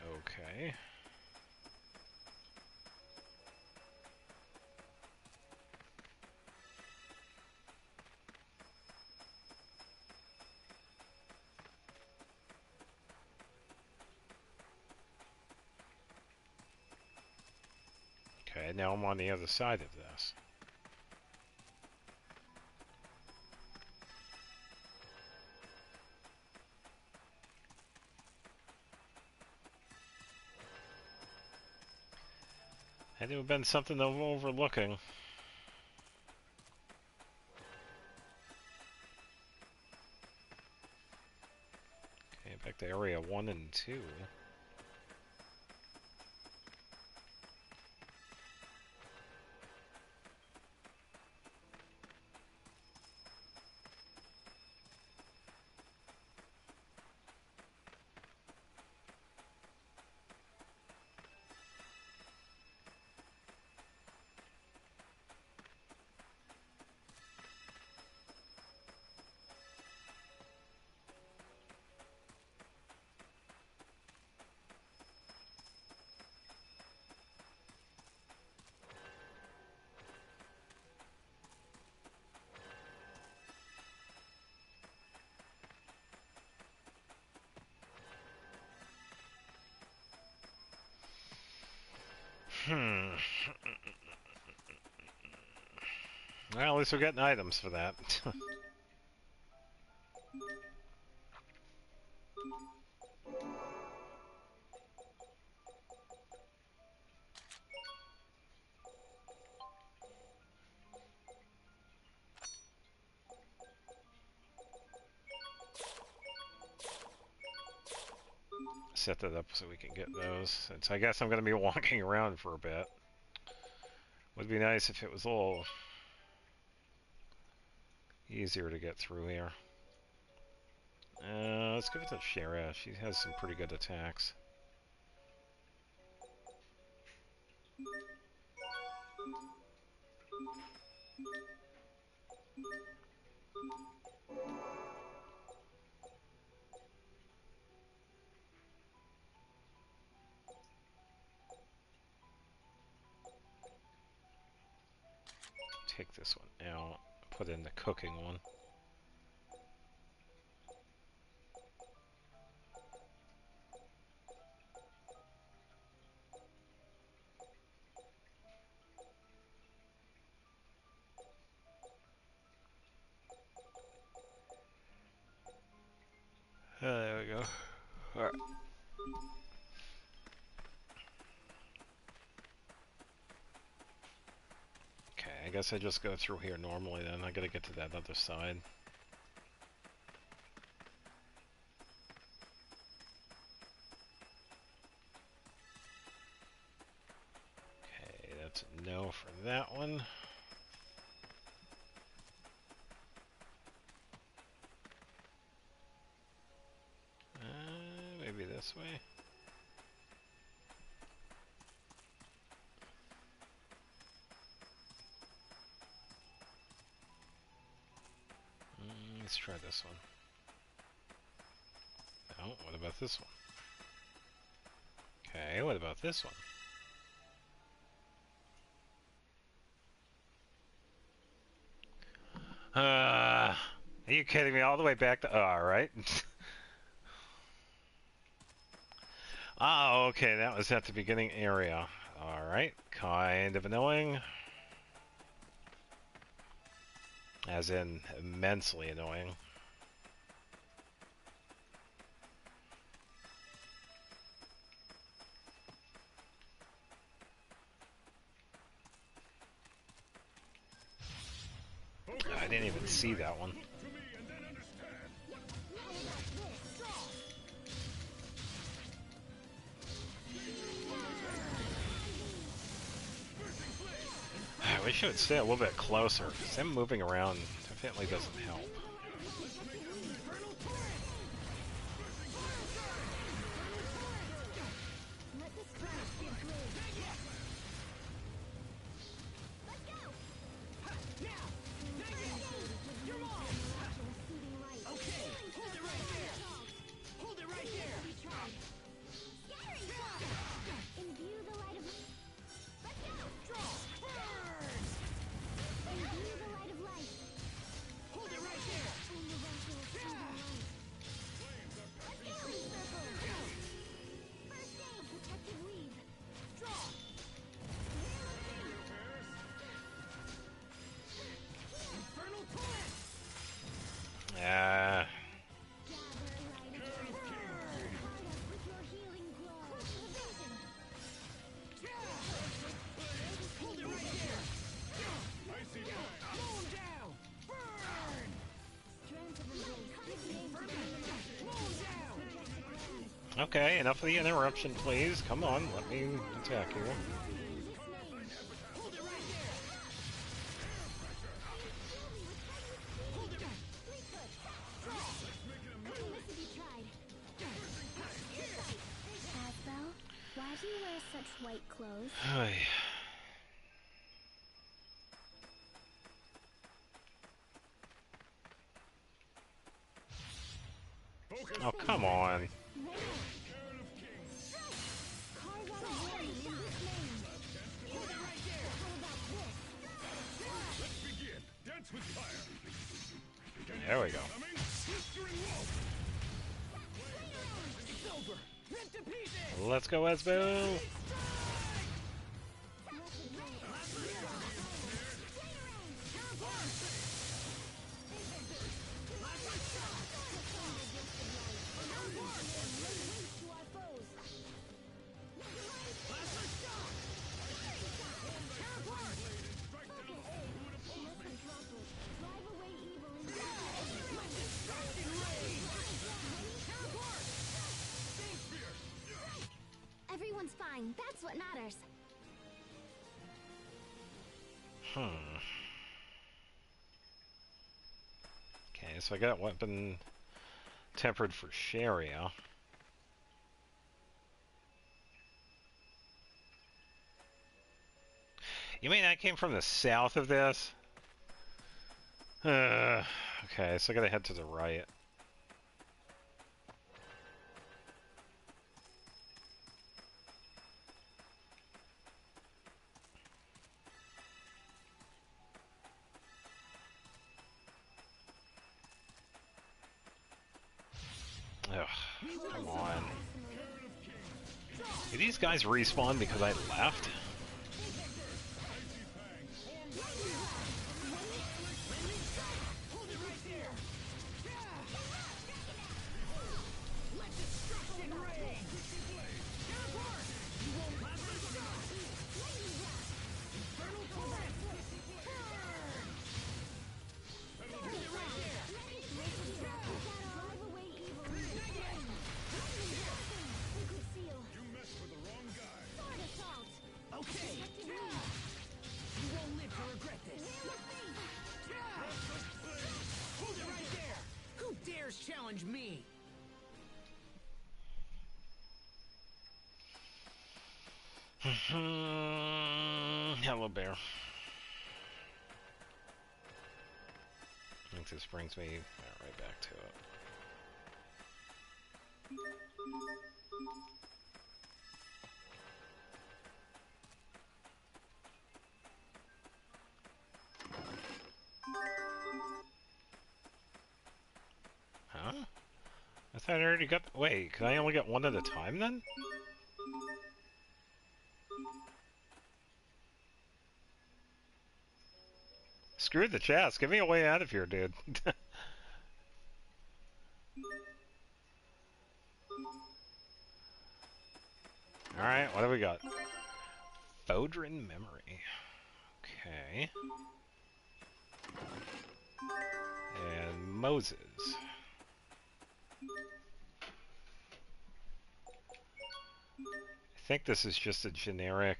Okay. Okay, now I'm on the other side of this. Had to have been something I'm overlooking. Okay, back to area 1 and 2. Well, at least we're getting items for that. Set that up so we can get those. Since I guess I'm going to be walking around for a bit. Would be nice if it was a little easier to get through here. Let's give it to Shara. She has some pretty good attacks. Take this one out. Put in the cooking one. There we go. Alright. Okay, I guess I just go through here normally then. I gotta get to that other side. Okay, that's a no for that one. Maybe this way. Let's try this one. Oh, what about this one? Okay, what about this one? Are you kidding me? All the way back to right? Oh, okay, that was at the beginning area. Alright, kind of annoying. As in, immensely annoying. I didn't even see that one. I wish it would stay a little bit closer, because them moving around definitely doesn't help. Okay, enough of the interruption, please. Come on, let me attack you. Why do you wear such white clothes? Oh, come on. There we go. Let's go, Esbo! Everyone's fine. That's what matters. Okay, so I got weapon tempered for Sharia. You mean I came from the south of this? Okay, so I gotta head to the right. Ugh, come on. Do these guys respawn because I left? Challenge me. Hello, bear. I think this brings me right back to it. Huh? I thought I already got... Wait, can I only get one at a time then? Screw the chest. Give me a way out of here, dude. Alright, what do we got? Fodrin memory. Okay. And Moses. I think this is just a generic...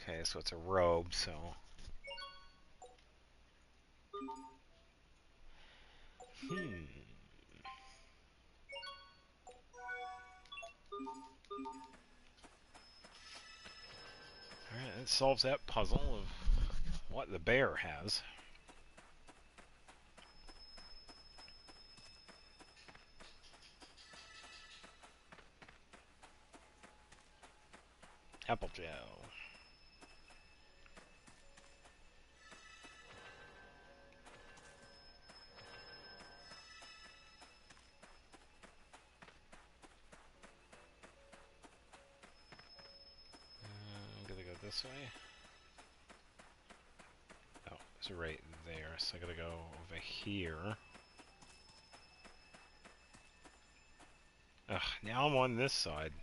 Okay, so it's a robe, so... Alright, that solves that puzzle of what the bear has. Apple gel. I'm gonna go this way. Oh, it's right there, so I gotta go over here. Ugh, now I'm on this side.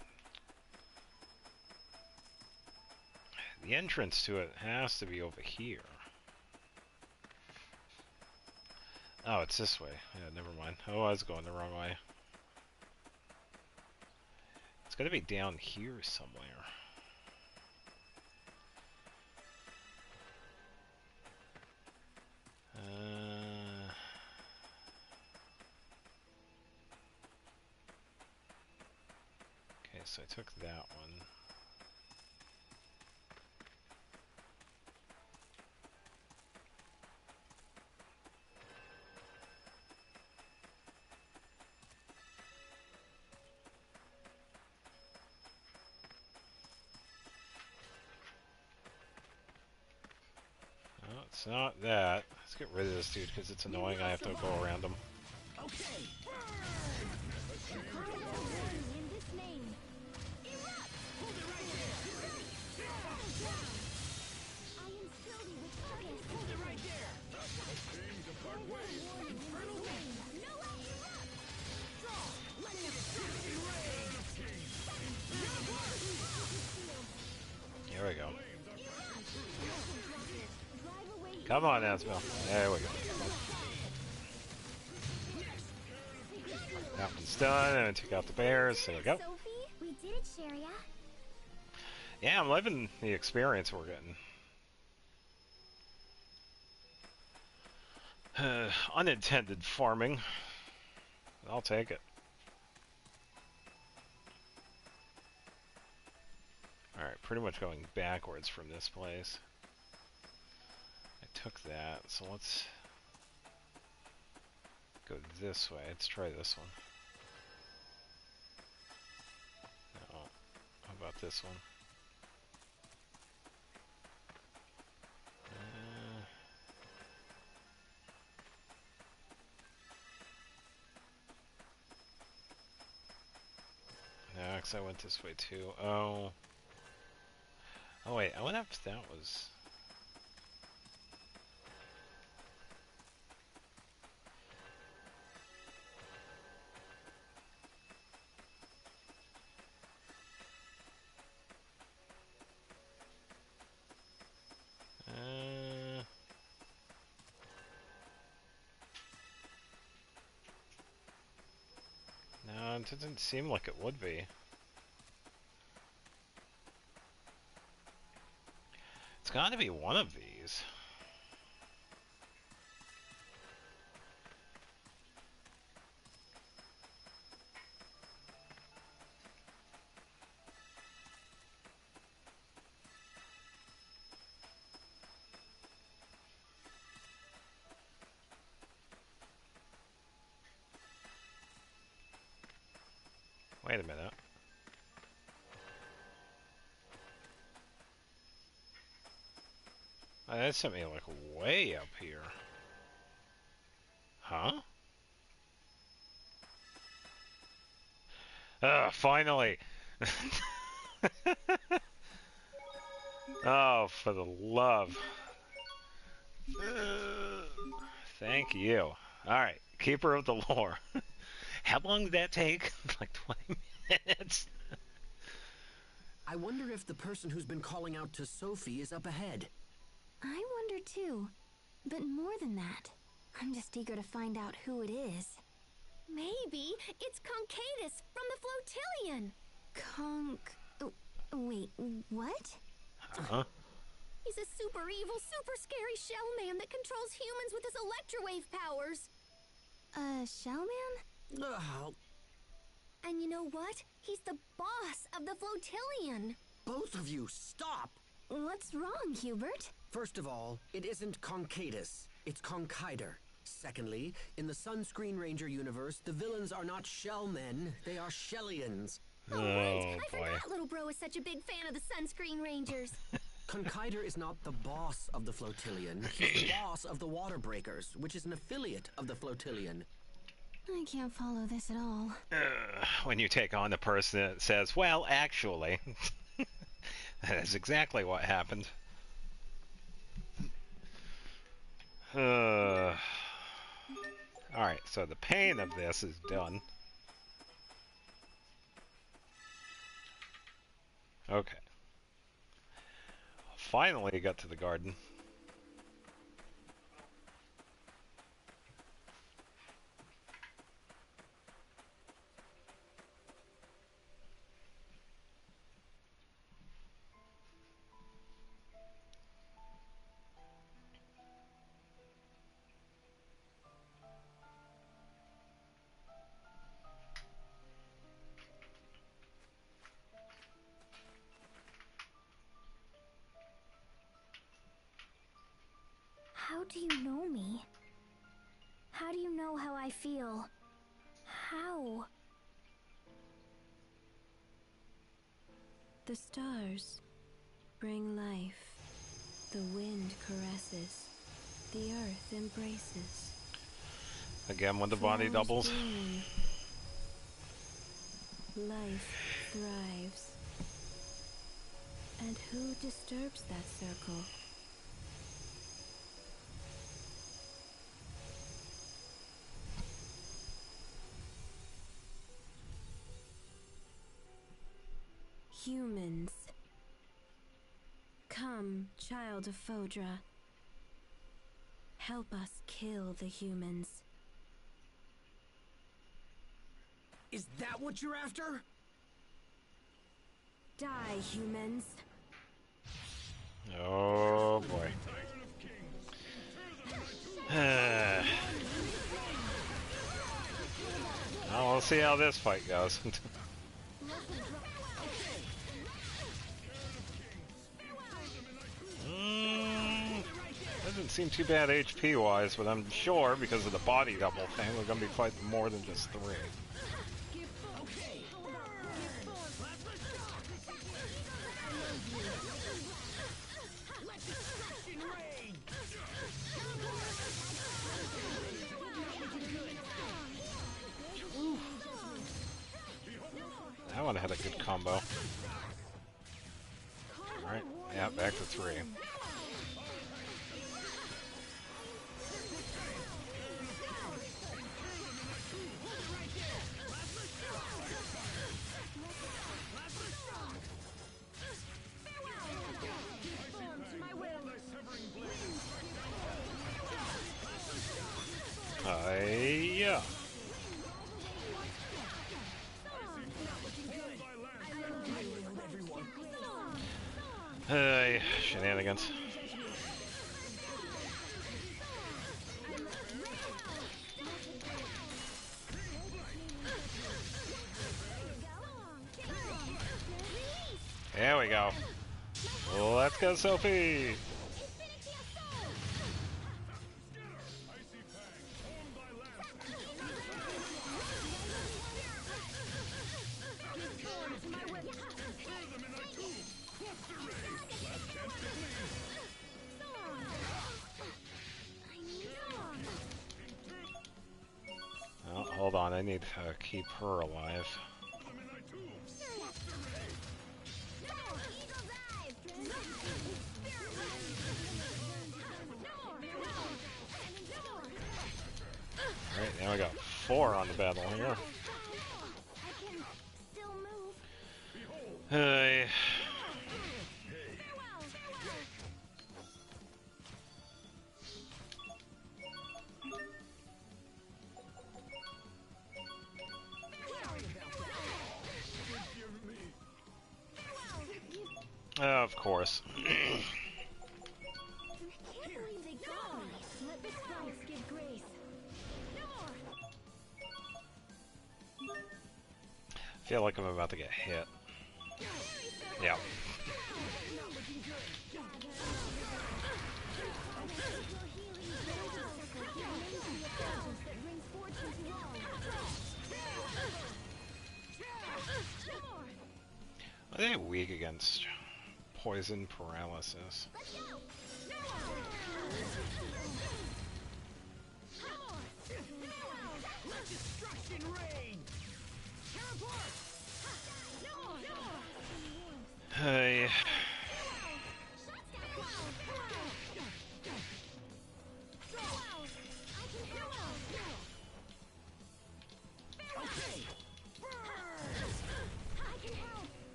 The entrance to it has to be over here. Oh, it's this way. Yeah, never mind. Oh, I was going the wrong way. It's gotta be down here somewhere. Okay, so I took that one. No, it's not that. Let's get rid of this dude because it's annoying. I have to go around him. Okay. In this name. Erupt! Hold it right there. I instill thee with focus. Hold it right there. Time to part ways. Infernal rain. No way. Erupt! Draw. Let it Here we go. drive away. Come on, Asbel. There we go. That one's done, and I took out the bears. There we go. Sophie, we did it, Sharia. Yeah, I'm loving the experience we're getting. Unintended farming. I'll take it. Alright, pretty much going backwards from this place. I took that, so let's go this way. Let's try this one. No. How about this one? No, because I went this way too. Oh. Oh wait, I wonder if that was... No, it doesn't seem like it would be. It's gotta be one of these. Wait a minute. Oh, that sent me like way up here. Huh? Finally! Oh, for the love. Thank you. Alright, Keeper of the Lore. How long did that take? Like 20 minutes? I wonder if the person who's been calling out to Sophie is up ahead. I wonder too. But more than that, I'm just eager to find out who it is. Maybe it's Concatus from the Flotillion. Wait, what? Huh? He's a super evil, super scary shell man that controls humans with his electrowave powers. Shell man? Ugh, And you know what? He's the boss of the Flotillion. both of you, stop! What's wrong, Hubert? First of all, it isn't Concatus, it's Conchider. Secondly, in the Sunscreen Ranger universe, the villains are not shellmen, they are Shellians. Oh, right. I boy. forgot little bro is such a big fan of the Sunscreen Rangers. Conchider is not the boss of the Flotillion, he's the boss of the Water Breakers, which is an affiliate of the Flotillion. I can't follow this at all. When you take on the person that says, well, actually, that is exactly what happened. Alright, so the pain of this is done. Okay. Finally got to the garden. do you know me? How do you know how I feel? How? The stars bring life. The wind caresses. The earth embraces. Again, when the body Flowers doubles. bloom. Life thrives. And who disturbs that circle? Humans. Come, child of Fodra. Help us kill the humans. Is that what you're after? Die, humans. Oh boy. Well, we'll see how this fight goes. Doesn't seem too bad HP wise, but I'm sure because of the body double thing, we're gonna be fighting more than just 3. That one had a good combo. Alright, yeah, back to 3. Yeah. Hey, shenanigans. There we go. Let's go, Sophie. Oh, hold on, I need to keep her alive. Alright, there we go. 4 on the battle here. Hey. Of course. I feel like I'm about to get hit. Yeah. Are they weak against poison paralysis? Hey.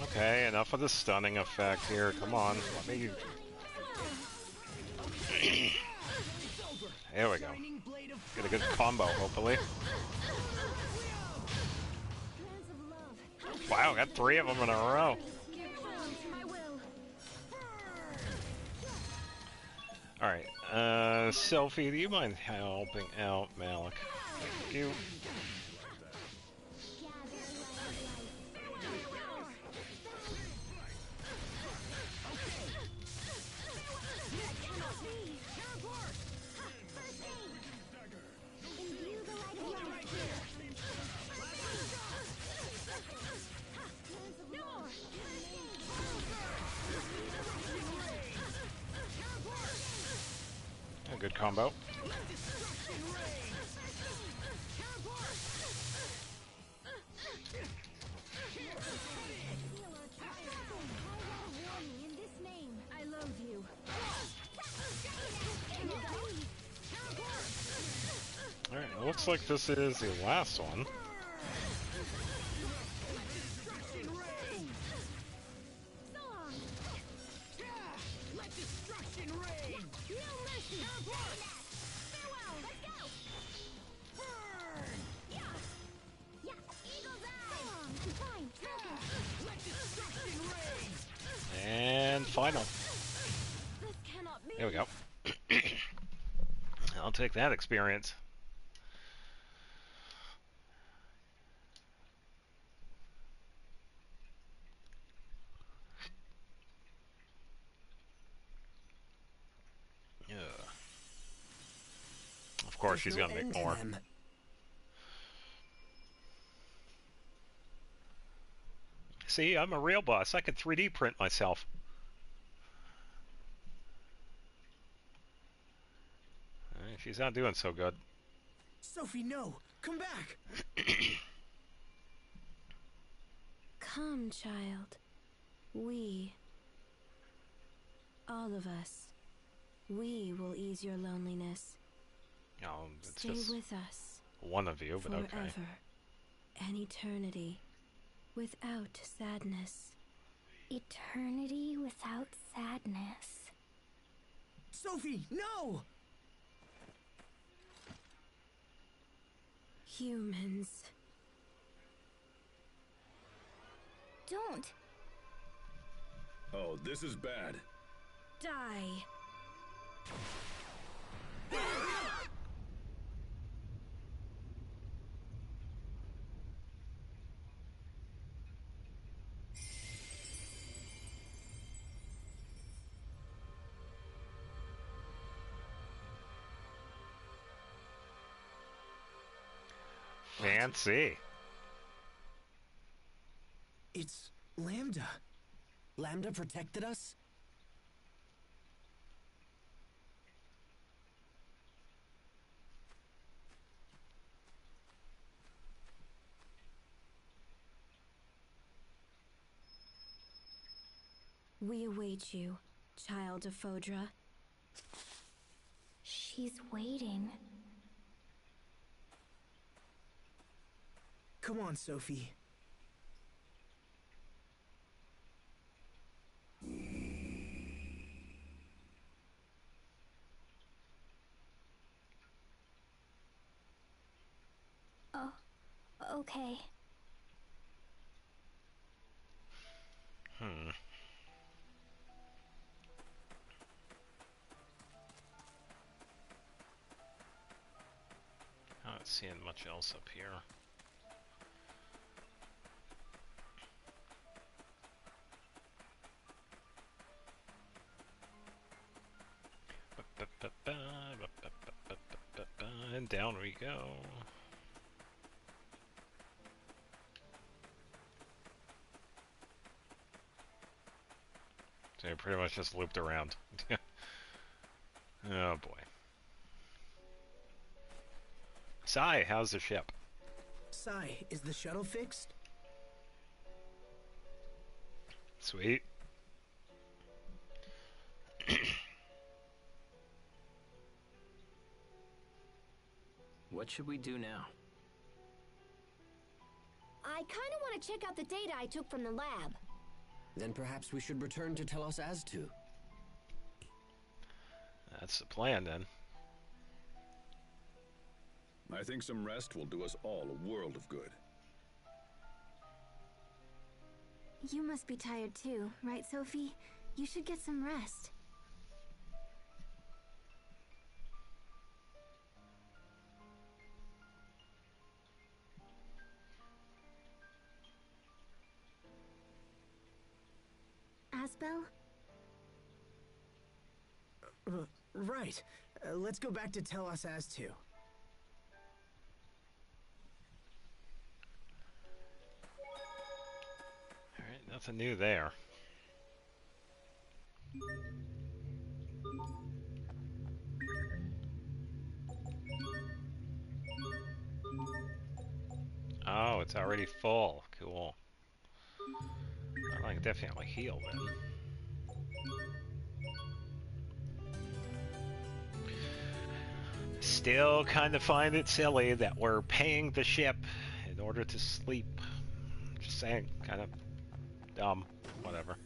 Okay, enough of the stunning effect here. Come on, let me... There we go. Get a good combo, hopefully. Wow, got 3 of them in a row. Alright, Sophie, do you mind helping out Malik? Thank you. good combo. Alright, it looks like this is the last one. And final. There we go. I'll take that experience. Yeah. Of course, she's gonna make more. See, I'm a real boss. I could 3D print myself. She's not doing so good. Sophie, no! Come back! Come, child. We, all of us, we will ease your loneliness. It's Stay just with us. one of you, but forever, okay. an eternity, without sadness. Eternity without sadness. Sophie, no! Humans. Don't. Oh, this is bad. Die. Fancy. It's Lambda. Lambda protected us? We await you, child of Fodra. She's waiting. Come on, Sophie. Oh, okay. Not seeing much else up here. And down we go. So I pretty much just looped around. Oh boy. Sai, how's the ship? Sai, is the shuttle fixed? Sweet. What should we do now? I kind of want to check out the data I took from the lab. Then perhaps we should return to Telos Aztu. That's the plan then. I think some rest will do us all a world of good. You must be tired too, right, Sophie? You should get some rest. Asbel? Right. Let's go back to Telos Aztu. Alright, nothing new there. Oh, it's already full. Cool. Well, I can definitely heal then. Still kind of find it silly that we're paying the ship in order to sleep. Just saying, kind of dumb. Whatever.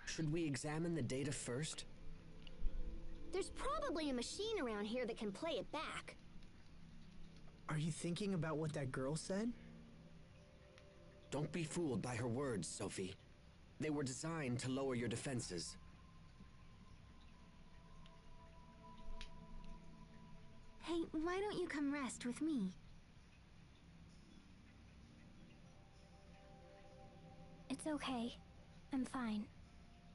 Should we examine the data first? There's probably a machine around here that can play it back. Are you thinking about what that girl said? Don't be fooled by her words, Sophie. They were designed to lower your defenses. Hey, why don't you come rest with me? It's okay. I'm fine.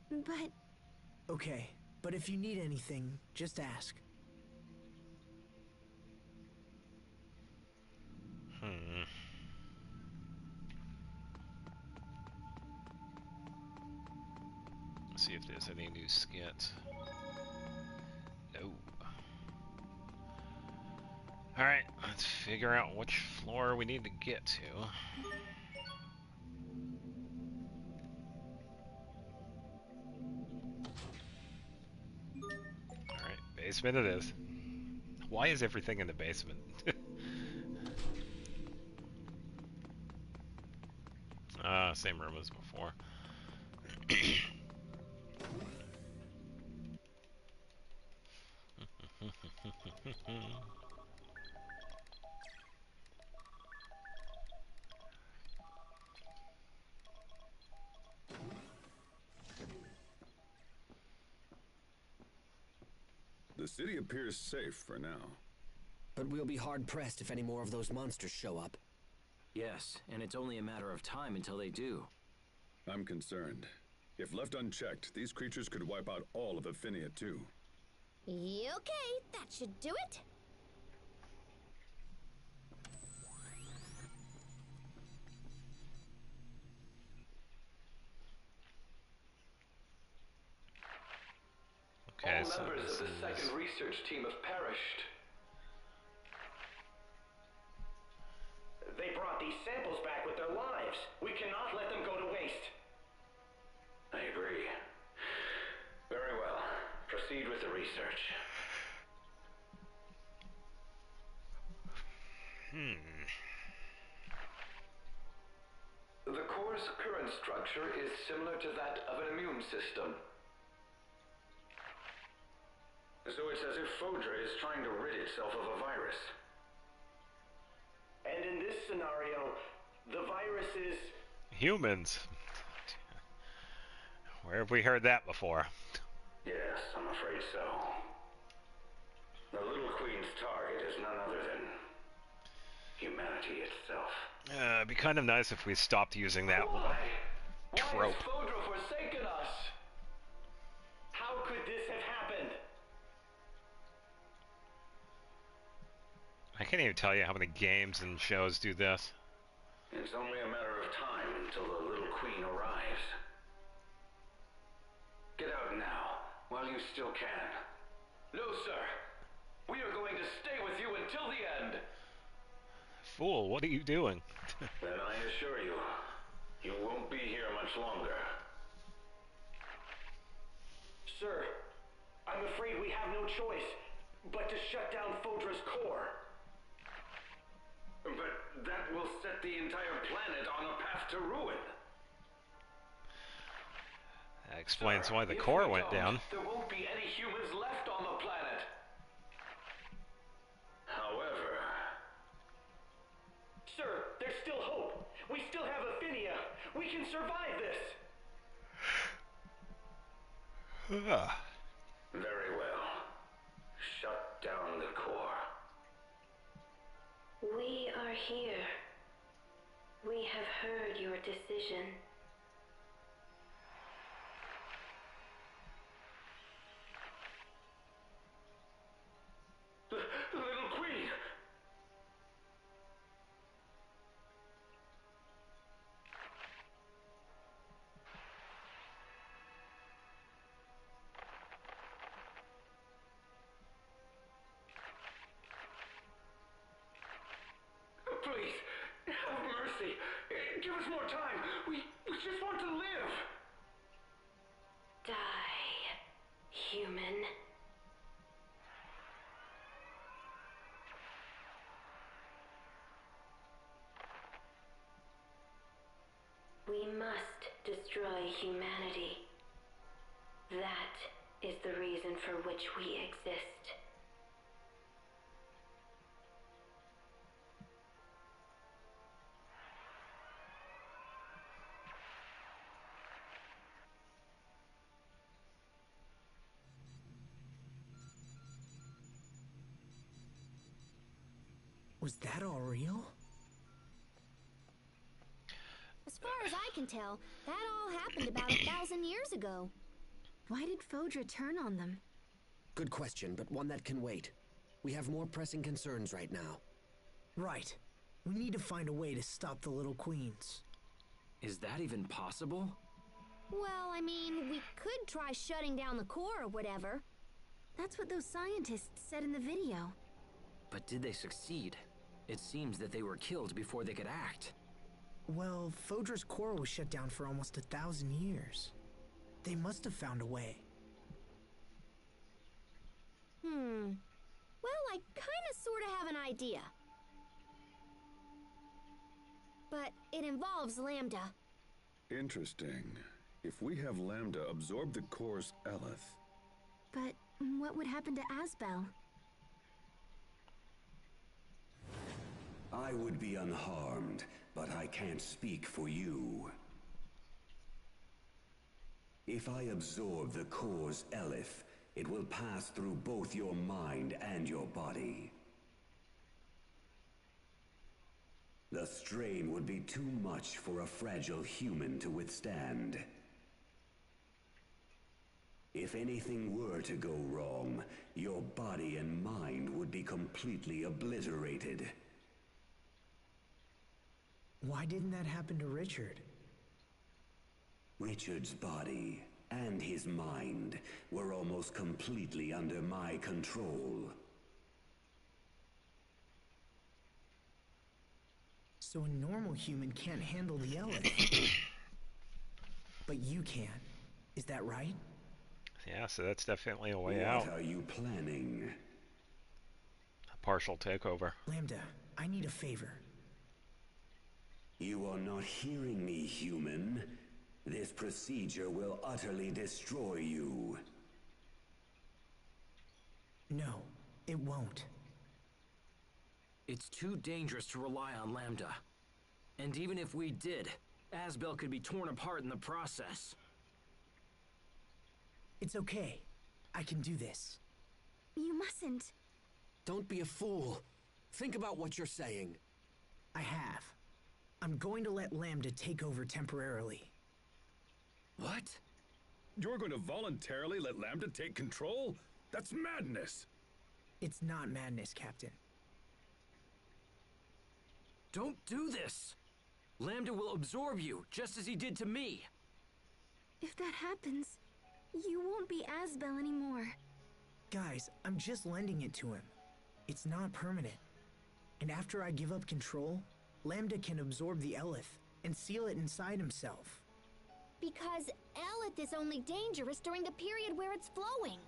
But... Okay, but if you need anything, just ask. Let's see if there's any new skits. No. Alright, let's figure out which floor we need to get to. Alright, basement it is. Why is everything in the basement? Same room as before. The city appears safe for now. But we'll be hard-pressed if any more of those monsters show up. Yes, and it's only a matter of time until they do. I'm concerned. If left unchecked, these creatures could wipe out all of Affinia too. Okay, that should do it. Okay, All so members this of the is... second research team have perished. They brought these samples back with their lives. We cannot let them go to waste. I agree. Very well. Proceed with the research. The core's current structure is similar to that of an immune system. So it's as if Fodra is trying to rid itself of a virus. And in this scenario, the virus is... humans. Where have we heard that before? Yes, I'm afraid so. The Little Queen's target is none other than humanity itself. It'd be kind of nice if we stopped using that Why? trope. Why has Fodra forsaken us? How could this have happened? I can't even tell you how many games and shows do this. It's only a matter of time until the Little Queen arrives. Get out now, while you still can. No, sir. We are going to stay with you until the end. Fool, what are you doing? Then I assure you, you won't be here much longer. Sir, I'm afraid we have no choice but to shut down Fodra's core. But that will set the entire planet on a path to ruin. That explains Sir, why the if core we went don't, down. There won't be any humans left on the planet. However... Sir, there's still hope. We still have Affinia. We can survive this. Very well. Shut down the core. We are here. We have heard your decision. The Little Queen. us more time. We just want to live. Die, human. We must destroy humanity. That is the reason for which we exist. Was that all real? As far as I can tell, that all happened about 1,000 years ago. Why did Fodra turn on them? Good question, but one that can wait. We have more pressing concerns right now. Right. We need to find a way to stop the Little Queens. Is that even possible? Well, I mean, we could try shutting down the core or whatever. That's what those scientists said in the video. But did they succeed? It seems that they were killed before they could act. Well, Fodra's core was shut down for almost 1,000 years. They must have found a way. Well, I kinda sorta have an idea. But it involves Lambda. Interesting. If we have Lambda absorb the core's Eleth... But what would happen to Asbel? I would be unharmed, but I can't speak for you. If I absorb the core's Eleth, it will pass through both your mind and your body. The strain would be too much for a fragile human to withstand. If anything were to go wrong, your body and mind would be completely obliterated. Why didn't that happen to Richard? Richard's body and his mind were almost completely under my control. So a normal human can't handle the Eleth. But you can. Is that right? Yeah, so that's definitely a way What out. are you planning? A partial takeover. Lambda, I need a favor. You are not hearing me, human. This procedure will utterly destroy you. No, it won't. It's too dangerous to rely on Lambda. And even if we did, Asbel could be torn apart in the process. It's okay. I can do this. You mustn't. Don't be a fool. Think about what you're saying. I have. I'm going to let Lambda take over temporarily. What? You're going to voluntarily let Lambda take control? That's madness! It's not madness, Captain. Don't do this! Lambda will absorb you, just as he did to me. If that happens, you won't be Asbel anymore. Guys, I'm just lending it to him. It's not permanent. And after I give up control, Lambda can absorb the Eleth and seal it inside himself. Because Eleth is only dangerous during the period where it's flowing.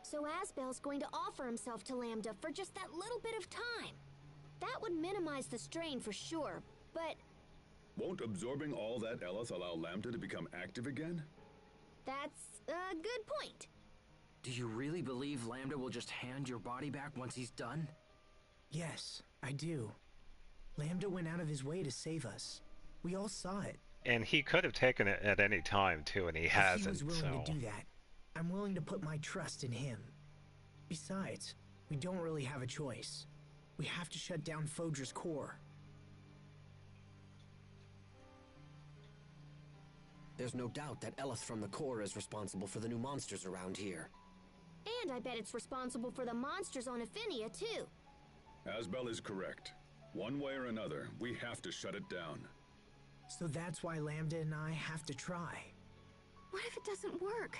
So Asbel's going to offer himself to Lambda for just that little bit of time. That would minimize the strain for sure, but Won't absorbing all that Eleth allow Lambda to become active again? that's a good point. Do you really believe Lambda will just hand your body back once he's done? Yes, I do. Lambda went out of his way to save us. We all saw it. And he could have taken it at any time, too, and he If hasn't, he was willing so... to do that, I'm willing to put my trust in him. Besides, we don't really have a choice. We have to shut down Fodra's core. There's no doubt that Eleth from the core is responsible for the new monsters around here. And I bet it's responsible for the monsters on Affinia, too. Asbel is correct. One way or another, we have to shut it down. So that's why Lambda and I have to try. What if it doesn't work?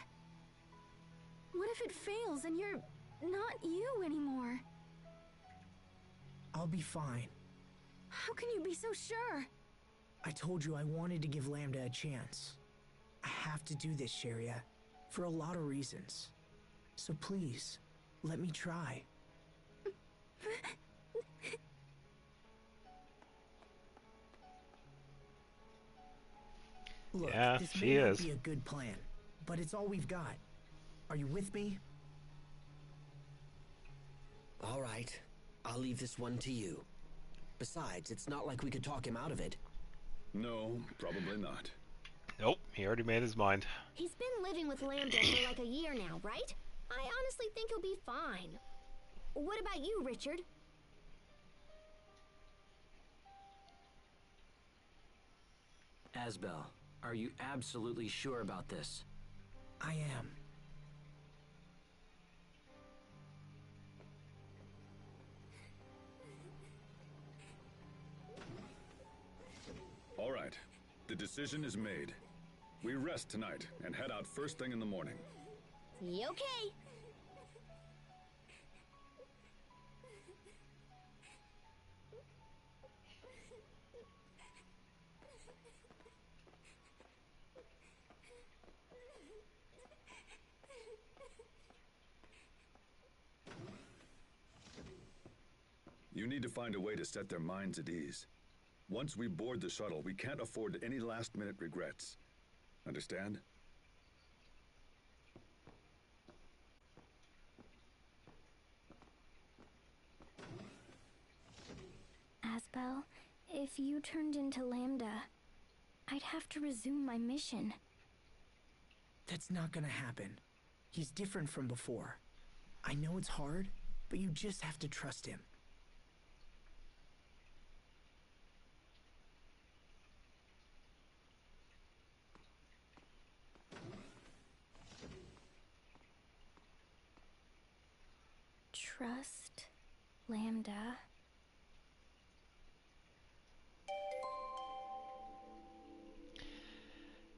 What if it fails and you're not you anymore? I'll be fine. How can you be so sure? I told you I wanted to give Lambda a chance. I have to do this, Sharia, for a lot of reasons. So please, let me try. Look, Yeah, this she may not is. be a good plan, but it's all we've got. Are you with me? All right. I'll leave this one to you. Besides, it's not like we could talk him out of it. No, probably not. Nope, he already made his mind. He's been living with Lambda for like a year now, right? I honestly think he'll be fine. What about you, Richard? Asbel, are you absolutely sure about this? I am. All right. The decision is made. We rest tonight and head out first thing in the morning. Okay. You need to find a way to set their minds at ease. Once we board the shuttle, we can't afford any last-minute regrets. Understand? Asbel, if you turned into Lambda, I'd have to resume my mission. That's not gonna happen. He's different from before. I know it's hard, but you just have to trust him. Trust Lambda.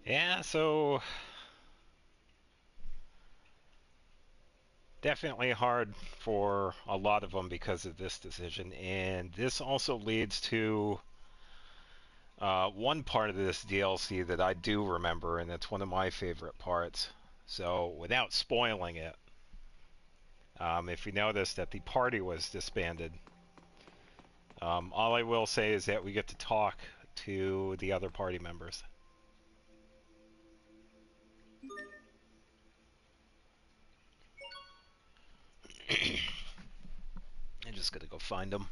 Yeah, so definitely hard for a lot of them because of this decision, and this also leads to one part of this DLC that I do remember, and it's one of my favorite parts. So without spoiling it, if you notice that the party was disbanded, all I will say is that we get to talk to the other party members. I'm just gonna go find them.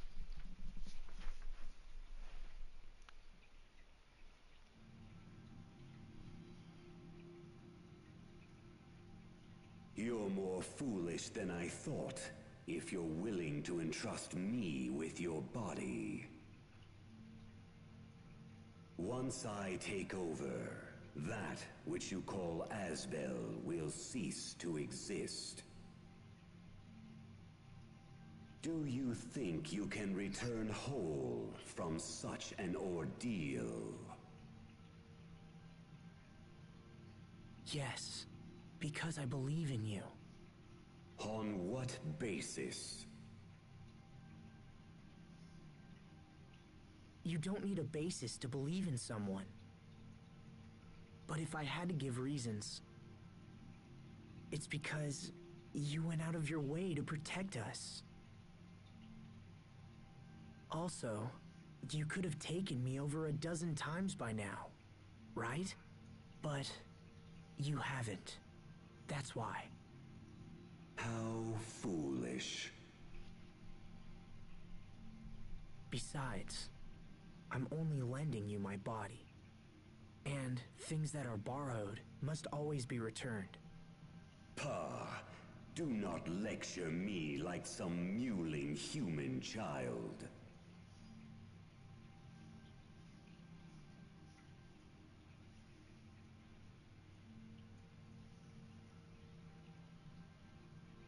You're more foolish than I thought, if you're willing to entrust me with your body. Once I take over, that which you call Asbel will cease to exist. Do you think you can return whole from such an ordeal? Yes, because I believe in you. On what basis? You don't need a basis to believe in someone. But if I had to give reasons, it's because you went out of your way to protect us. Also, you could have taken me over a dozen times by now, right? But you haven't. That's why. How foolish. Besides, I'm only lending you my body. And things that are borrowed must always be returned. Pah, do not lecture me like some mewling human child.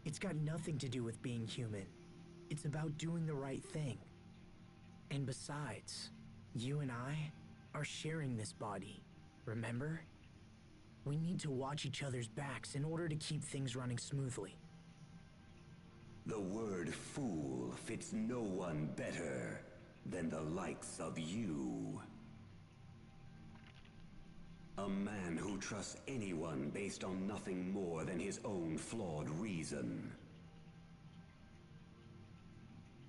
It's got nothing to do with being human. It's about doing the right thing. And besides, you and I are sharing this body, remember? We need to watch each other's backs in order to keep things running smoothly. The word fool fits no one better than the likes of you. A man who trusts anyone based on nothing more than his own flawed reason.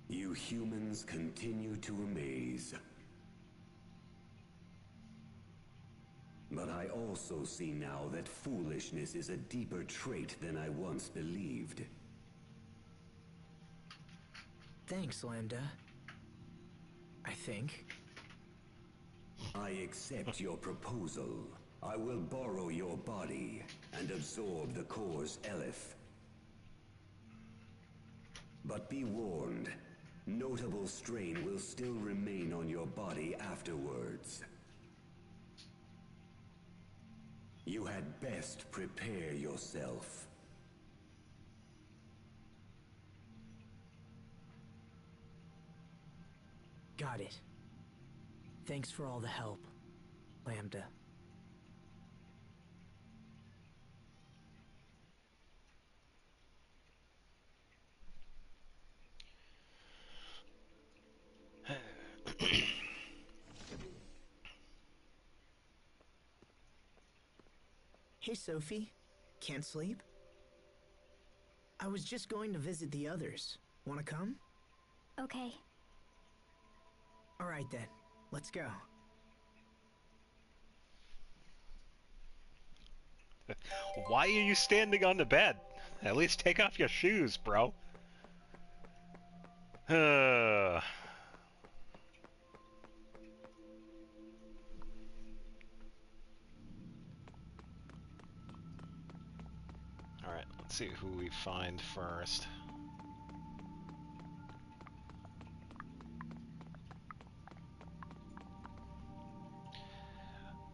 You humans continue to amaze. But I also see now that foolishness is a deeper trait than I once believed. Thanks, Lambda. I think. I accept your proposal. I will borrow your body and absorb the core's elif. But be warned, notable strain will still remain on your body afterwards. You had best prepare yourself. Got it. Thanks for all the help, Lambda. Hey, Sophie. Can't sleep? I was just going to visit the others. Wanna come? Okay. All right then. Let's go. Why are you standing on the bed? At least take off your shoes, bro. Alright, let's see who we find first.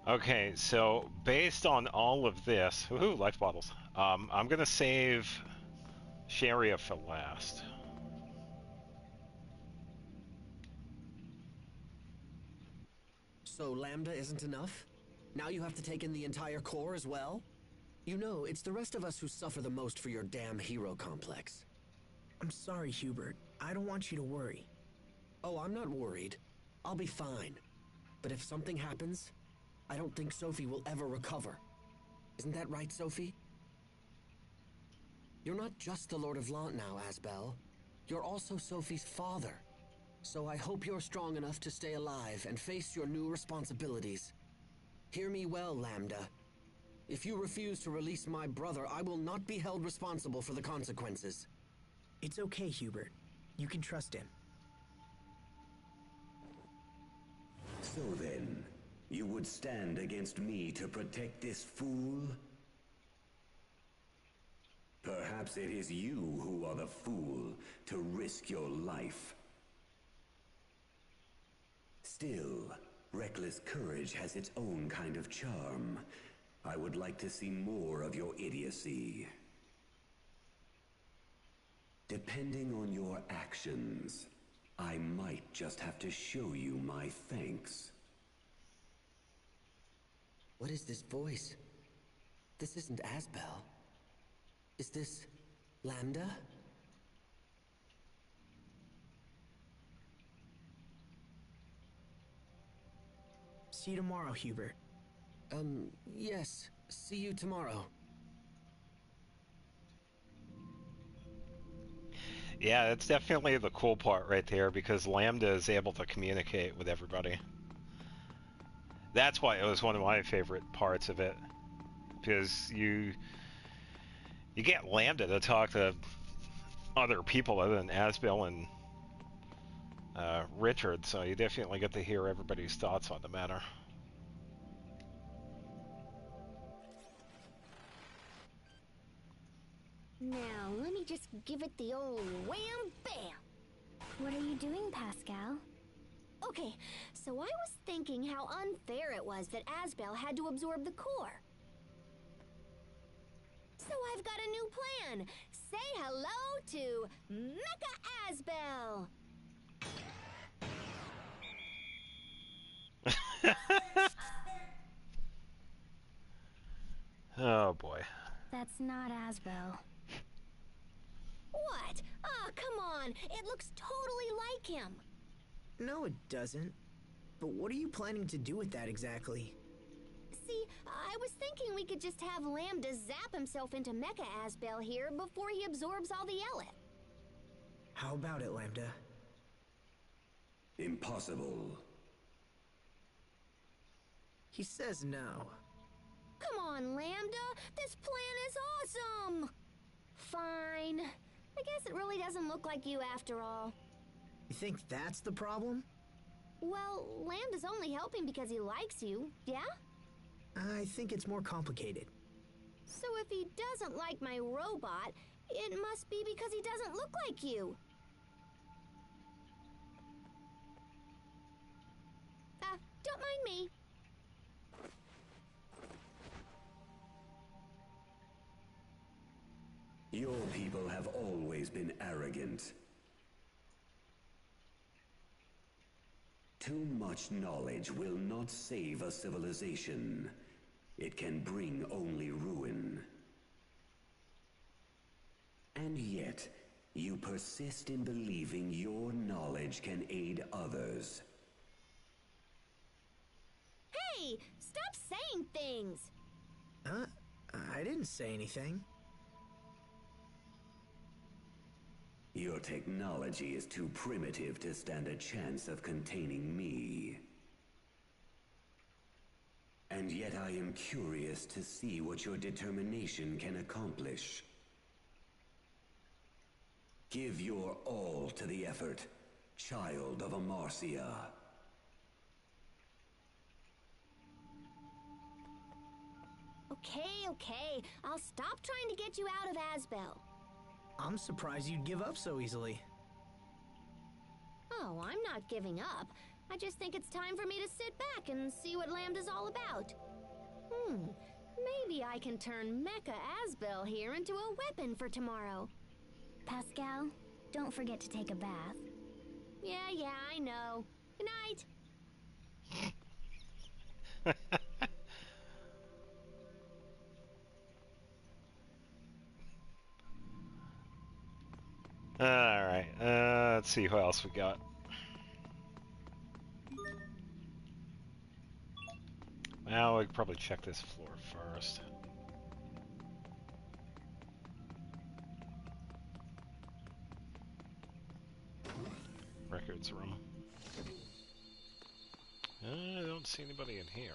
Okay, so based on all of this, woohoo, life bottles. I'm gonna save Sharia for last. So Lambda isn't enough? Now you have to take in the entire core as well? You know, it's the rest of us who suffer the most for your damn hero complex. I'm sorry, Hubert. I don't want you to worry. Oh, I'm not worried. I'll be fine. But if something happens, I don't think Sophie will ever recover. Isn't that right, Sophie? You're not just the Lord of Lant now, Asbel. You're also Sophie's father. So I hope you're strong enough to stay alive and face your new responsibilities. Hear me well, Lambda. If you refuse to release my brother, I will not be held responsible for the consequences. It's okay, Hubert. You can trust him. So then, you would stand against me to protect this fool? Perhaps it is you who are the fool to risk your life. Still, reckless courage has its own kind of charm. I would like to see more of your idiocy. Depending on your actions, I might just have to show you my thanks. What is this voice? This isn't Asbel. Is this Lambda? See you tomorrow, Hubert. Yes. See you tomorrow. Yeah, it's definitely the cool part right there because Lambda is able to communicate with everybody. That's why it was one of my favorite parts of it. Because you get Lambda to talk to other people other than Asbel and Richard, so you definitely get to hear everybody's thoughts on the matter. Now, let me just give it the old wham bam. What are you doing, Pascal? Okay, so I was thinking how unfair it was that Asbel had to absorb the core. So I've got a new plan. Say hello to Mecha Asbel. Oh boy. That's not Asbel. What? Oh, come on. It looks totally like him. No, it doesn't. But what are you planning to do with that exactly? See, I was thinking we could just have Lambda zap himself into Mecha Asbel here before he absorbs all the Elith. How about it, Lambda? Impossible. He says no. Come on, Lambda! This plan is awesome! Fine. I guess it really doesn't look like you after all. You think that's the problem? Well, Lambda's only helping because he likes you, yeah? I think it's more complicated. So if he doesn't like my robot, it must be because he doesn't look like you. Don't mind me. Your people have always been arrogant. Too much knowledge will not save a civilization. It can bring only ruin. And yet, you persist in believing your knowledge can aid others. Hey, stop saying things. Huh? I didn't say anything. Your technology is too primitive to stand a chance of containing me. And yet I am curious to see what your determination can accomplish. Give your all to the effort, child of Amarcia. Okay. I'll stop trying to get you out of Asbel. I'm surprised you'd give up so easily. Oh, I'm not giving up. I just think it's time for me to sit back and see what Lambda's all about. Maybe I can turn Mecha Asbel here into a weapon for tomorrow. Pascal, don't forget to take a bath. Yeah, I know. Good night. Alright, let's see who else we got. Well, we could probably check this floor first. Records room. I don't see anybody in here.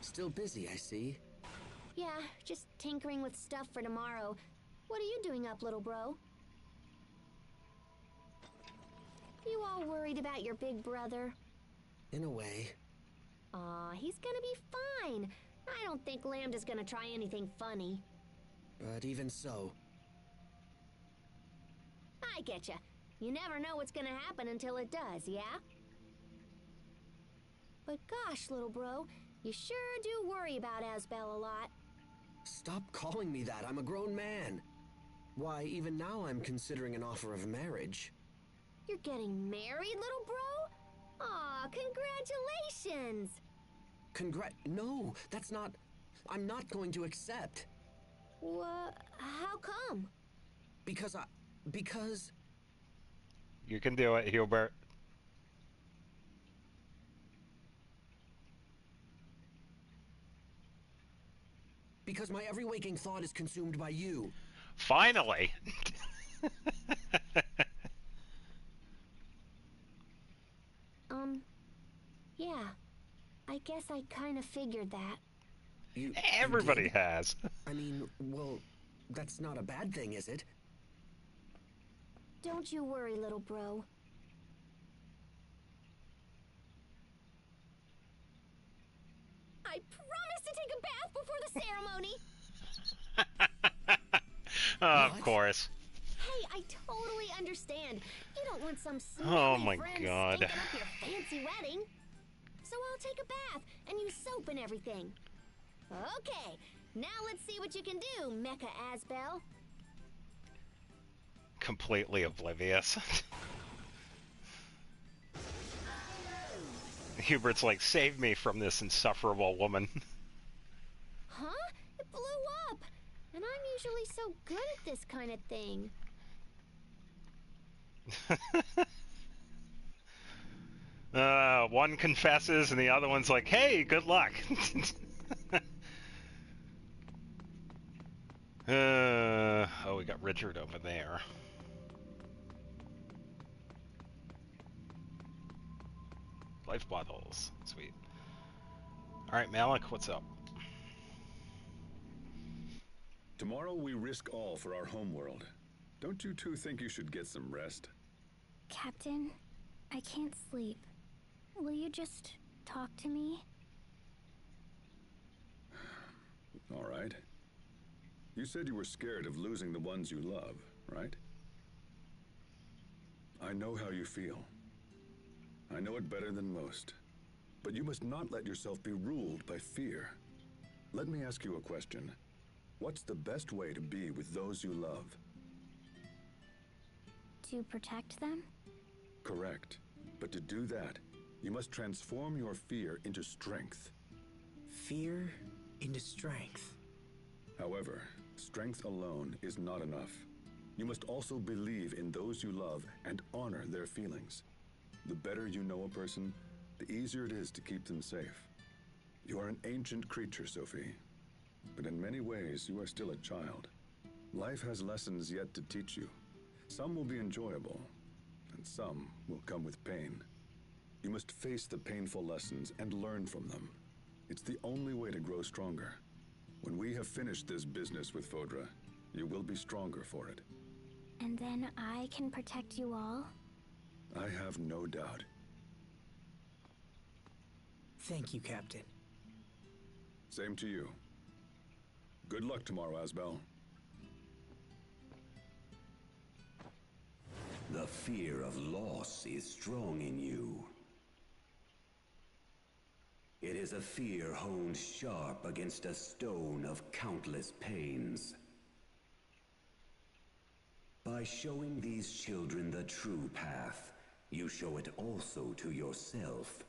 Still busy, I see. Yeah, just tinkering with stuff for tomorrow. What are you doing up, little bro? You all worried about your big brother? In a way. Aw, he's gonna be fine. I don't think Lambda's gonna try anything funny. But even so... I getcha. You never know what's gonna happen until it does, yeah? But gosh, little bro, you sure do worry about Asbel a lot. Stop calling me that. I'm a grown man. Why, even now I'm considering an offer of marriage. You're getting married, little bro? Aw, congratulations! No, that's not... I'm not going to accept. How come? Because You can do it, Hubert. Because my every waking thought is consumed by you. Finally! Yeah. I guess I kind of figured that. Everybody has. I mean, well, that's not a bad thing, is it? Don't you worry, little bro. I promise to take a bath before the ceremony! Of course. Hey, I totally understand. You don't want some Oh smelly my friend God. stinking up your fancy wedding. So I'll take a bath and use soap and everything. Okay, now let's see what you can do, Mecha Asbel. Completely oblivious. Hubert's like, save me from this insufferable woman. Huh? It blew up! And I'm usually so good at this kind of thing. One confesses and the other one's like, hey, good luck. Oh, we got Richard over there. Life bottles. Sweet. Alright, Malik, what's up? Tomorrow we risk all for our homeworld. Don't you two think you should get some rest? Captain, I can't sleep. Will you just talk to me? All right. You said you were scared of losing the ones you love, right? I know how you feel. I know it better than most. But you must not let yourself be ruled by fear. Let me ask you a question. What's the best way to be with those you love? To protect them? Correct. But to do that, you must transform your fear into strength. Fear into strength. However, strength alone is not enough. You must also believe in those you love and honor their feelings. The better you know a person, the easier it is to keep them safe. You are an ancient creature, Sophie. But in many ways, you are still a child. Life has lessons yet to teach you. Some will be enjoyable, and some will come with pain. You must face the painful lessons and learn from them. It's the only way to grow stronger. When we have finished this business with Fodra, you will be stronger for it. And then I can protect you all? I have no doubt. Thank you, Captain. Same to you. Good luck tomorrow, Asbel. The fear of loss is strong in you. It is a fear honed sharp against a stone of countless pains. By showing these children the true path, you show it also to yourself.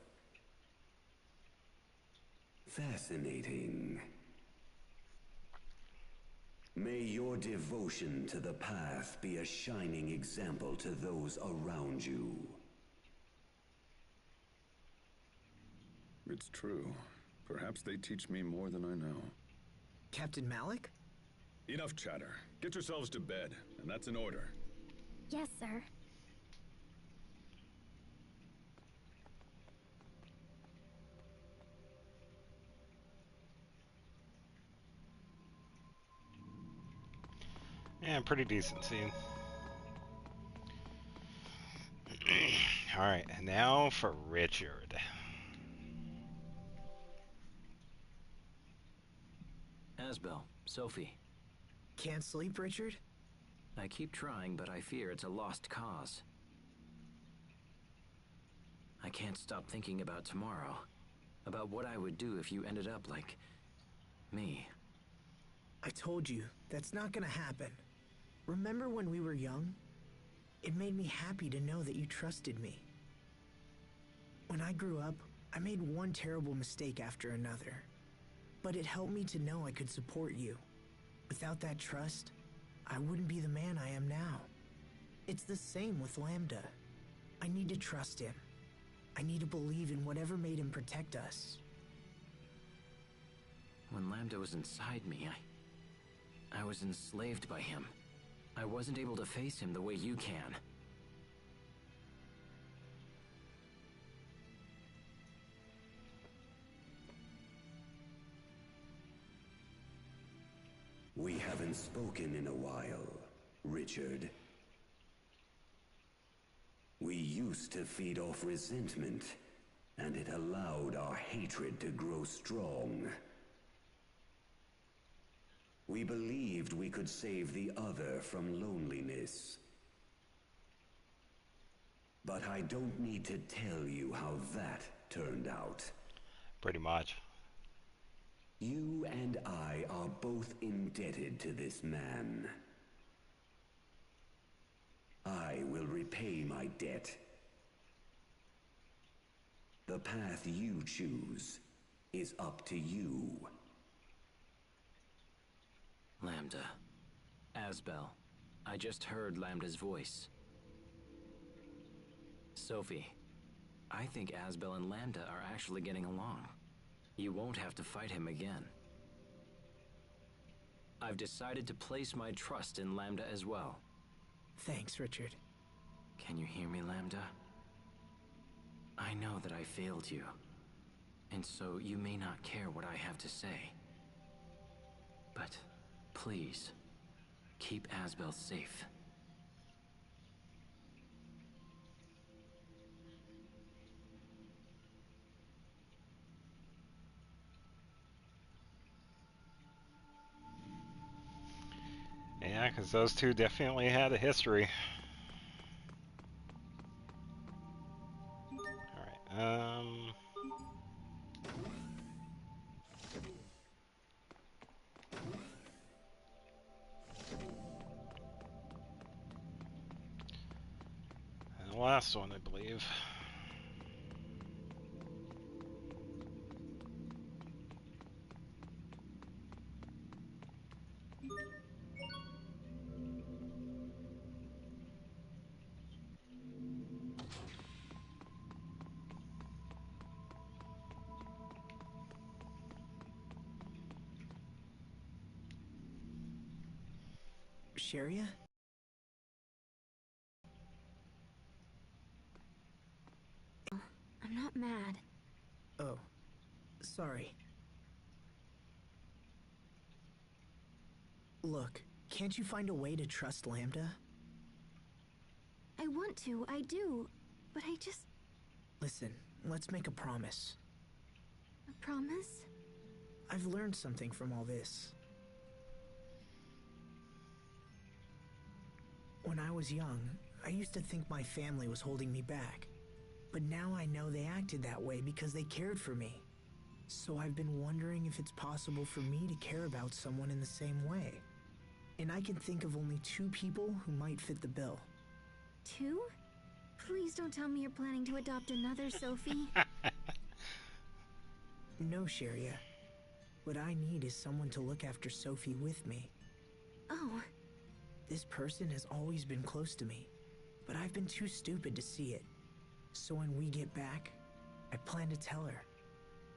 Fascinating. May your devotion to the path be a shining example to those around you. It's true. Perhaps they teach me more than I know. Captain Malik? Enough chatter. Get yourselves to bed, and that's an order. Yes, sir. Yeah, pretty decent scene. Alright, now for Richard. Asbel, Sophie. Can't sleep, Richard? I keep trying, but I fear it's a lost cause. I can't stop thinking about tomorrow. About what I would do if you ended up like me. I told you, that's not gonna happen. Remember when we were young? It made me happy to know that you trusted me. When I grew up, I made one terrible mistake after another. But it helped me to know I could support you. Without that trust, I wouldn't be the man I am now. It's the same with Lambda. I need to trust him. I need to believe in whatever made him protect us. When Lambda was inside me, I was enslaved by him. I wasn't able to face him the way you can. We haven't spoken in a while, Richard. We used to feed off resentment, and it allowed our hatred to grow strong. We believed we could save the other from loneliness. But I don't need to tell you how that turned out. Pretty much. You and I are both indebted to this man. I will repay my debt. The path you choose is up to you. Lambda. Asbel. I just heard Lambda's voice. Sophie, I think Asbel and Lambda are actually getting along. You won't have to fight him again. I've decided to place my trust in Lambda as well. Thanks, Richard. Can you hear me, Lambda? I know that I failed you, and so you may not care what I have to say. But please, keep Asbel safe. Yeah, because those two definitely had a history. Alright, and the last one, I believe. Sharia? I'm not mad. Oh, sorry. Look, can't you find a way to trust Lambda? I want to, I do, but I just... Listen, let's make a promise. A promise? I've learned something from all this. When I was young, I used to think my family was holding me back. But now I know they acted that way because they cared for me. So I've been wondering if it's possible for me to care about someone in the same way. And I can think of only 2 people who might fit the bill. 2? Please don't tell me you're planning to adopt another Sophie. No, Sharia. What I need is someone to look after Sophie with me. Oh. This person has always been close to me, but I've been too stupid to see it. So when we get back, I plan to tell her.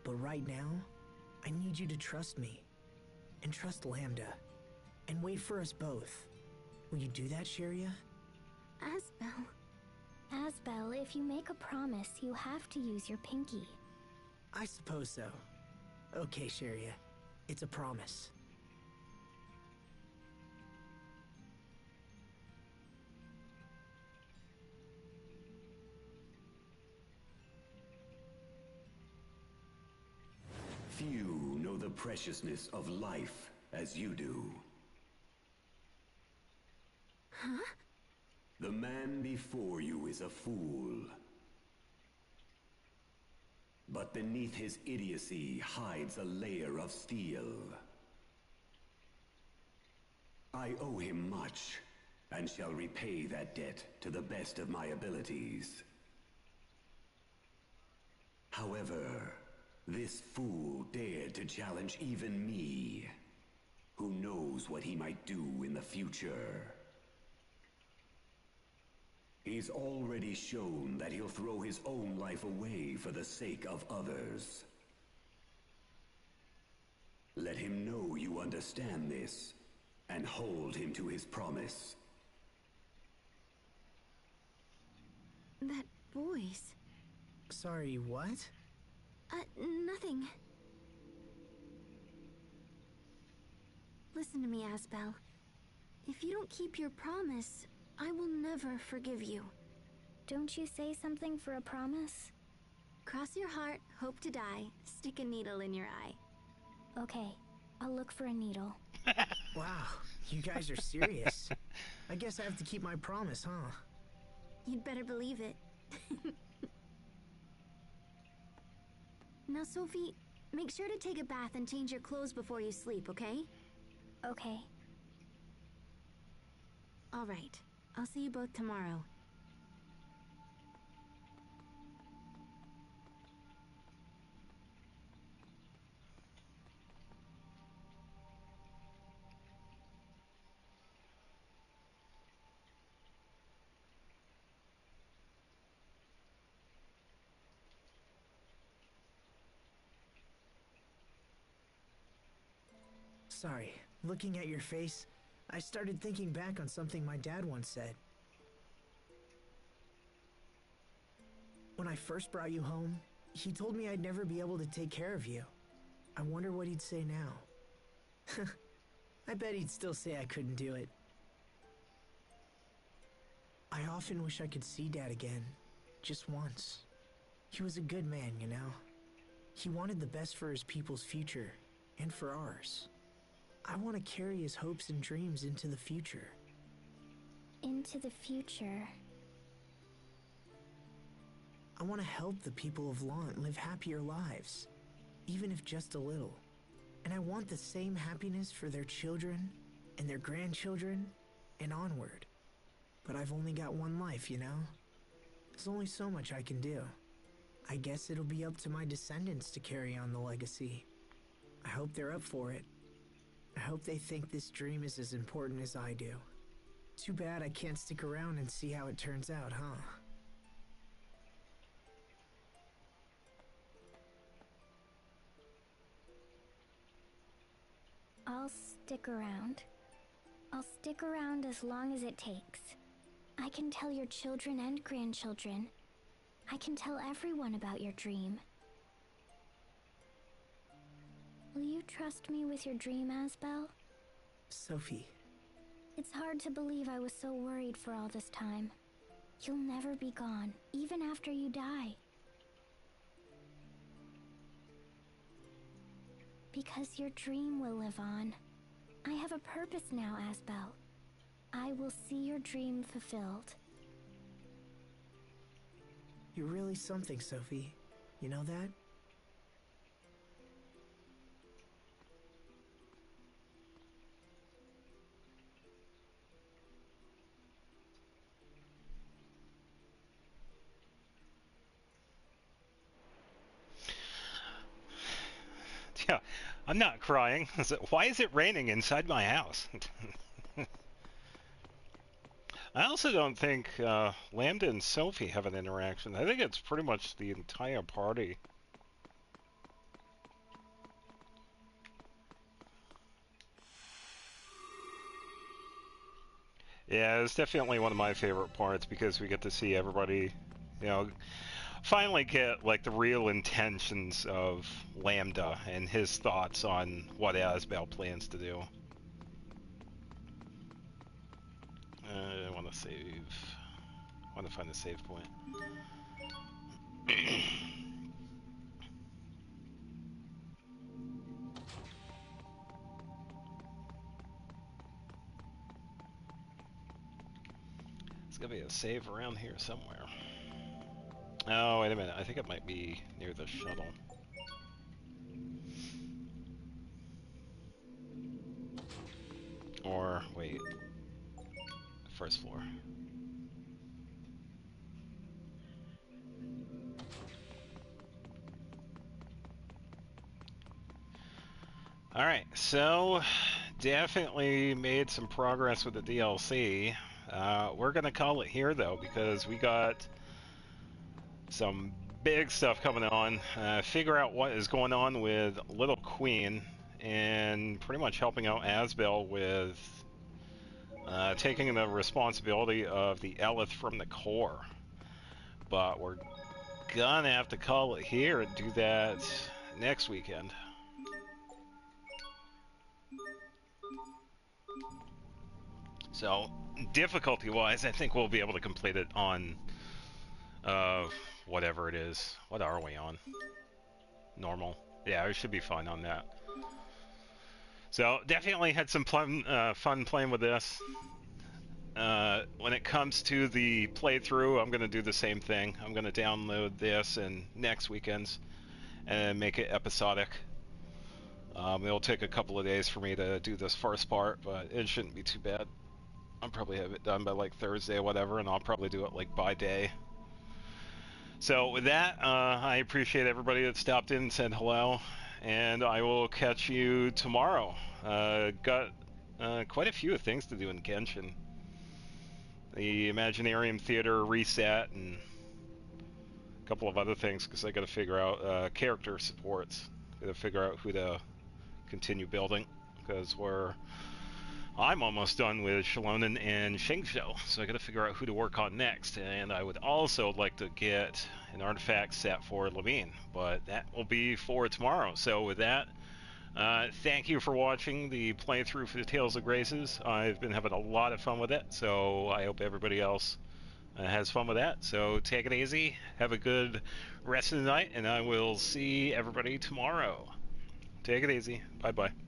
But right now, I need you to trust me, and trust Lambda, and wait for us both. Will you do that, Sharia? Asbel. Asbel, if you make a promise, you have to use your pinky. I suppose so. Okay, Sharia. It's a promise. Few know the preciousness of life as you do. Huh? The man before you is a fool. But beneath his idiocy hides a layer of steel. I owe him much, and shall repay that debt to the best of my abilities. However, this fool dared to challenge even me. Who knows what he might do in the future? He's already shown that he'll throw his own life away for the sake of others. Let him know you understand this, and hold him to his promise. That voice. Sorry, what? Nothing. Listen to me, Asbel. If you don't keep your promise, I will never forgive you. Don't you say something for a promise? Cross your heart, hope to die, stick a needle in your eye. Okay, I'll look for a needle. Wow, you guys are serious. I guess I have to keep my promise, huh? You'd better believe it. Now, Sophie, make sure to take a bath and change your clothes before you sleep, okay? Okay. All right. I'll see you both tomorrow. Sorry, looking at your face, I started thinking back on something my dad once said. When I first brought you home, he told me I'd never be able to take care of you. I wonder what he'd say now. I bet he'd still say I couldn't do it. I often wish I could see Dad again, just once. He was a good man, you know. He wanted the best for his people's future, and for ours. I want to carry his hopes and dreams into the future. Into the future. I want to help the people of Lant live happier lives, even if just a little. And I want the same happiness for their children and their grandchildren and onward. But I've only got one life, you know? There's only so much I can do. I guess it'll be up to my descendants to carry on the legacy. I hope they're up for it. I hope they think this dream is as important as I do. Too bad I can't stick around and see how it turns out, huh? I'll stick around. I'll stick around as long as it takes. I can tell your children and grandchildren. I can tell everyone about your dream. Will you trust me with your dream, Asbel? Sophie. It's hard to believe I was so worried for all this time. You'll never be gone, even after you die. Because your dream will live on. I have a purpose now, Asbel. I will see your dream fulfilled. You're really something, Sophie. You know that? Yeah, I'm not crying. Why is it raining inside my house? I also don't think Lambda and Sophie have an interaction. I think it's pretty much the entire party. Yeah, it's definitely one of my favorite parts because we get to see everybody, you know, finally get like the real intentions of Lambda and his thoughts on what Asbel plans to do. I want to save. I want to find the save point. There's gonna be a save around here somewhere. Oh, wait a minute. I think it might be near the shuttle. Or, wait. First floor. Alright, so definitely made some progress with the DLC. We're gonna call it here though, because we got some big stuff coming on. Figure out what is going on with Little Queen, and pretty much helping out Asbel with taking the responsibility of the Elith from the core. But we're gonna have to call it here and do that next weekend. So, difficulty-wise, I think we'll be able to complete it on whatever it is. What are we on? Normal. Yeah, we should be fine on that. So, definitely had some fun playing with this. when it comes to the playthrough, I'm going to do the same thing. I'm going to download this and next weekend's and make it episodic. It'll take a couple of days for me to do this first part, but it shouldn't be too bad. I'll probably have it done by like Thursday or whatever, and I'll probably do it like by day. So with that, I appreciate everybody that stopped in and said hello, and I will catch you tomorrow. Got quite a few things to do in Genshin. The Imaginarium Theater reset and a couple of other things because I got to figure out character supports. Got to figure out who to continue building because I'm almost done with Shalonen and Shingzhou, so I got to figure out who to work on next. And I would also like to get an artifact set for Levine, but that will be for tomorrow. So with that, thank you for watching the playthrough for the Tales of Graces. I've been having a lot of fun with it, so I hope everybody else has fun with that. So take it easy, have a good rest of the night, and I will see everybody tomorrow. Take it easy. Bye-bye.